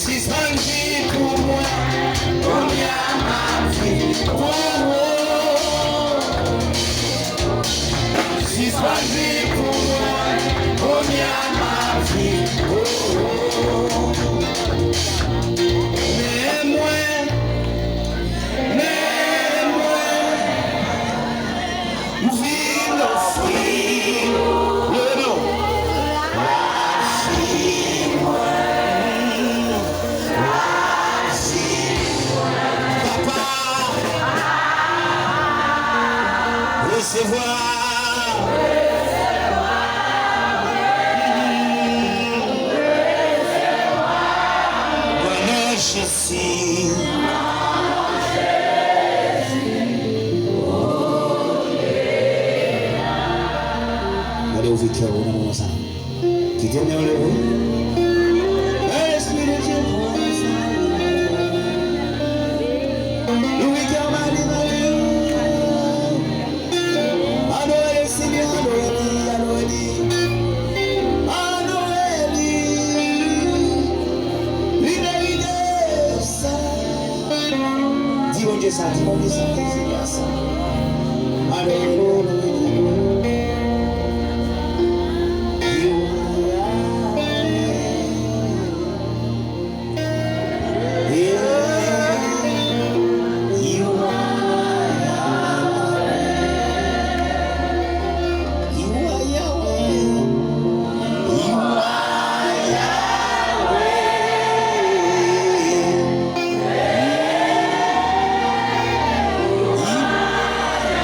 sispann pour moi, combien ma vie pour moi. Sispann pour moi, combien ma vie pour moi. Mais moi, vive l'offrir. Recevoir, mon Jésus, allez au cœur, on a moment ça. Qui t'aime bien le bruit? L'Esprit de Dieu pour ça. Louis cœur m'a dit. Ça, dis-moi ça.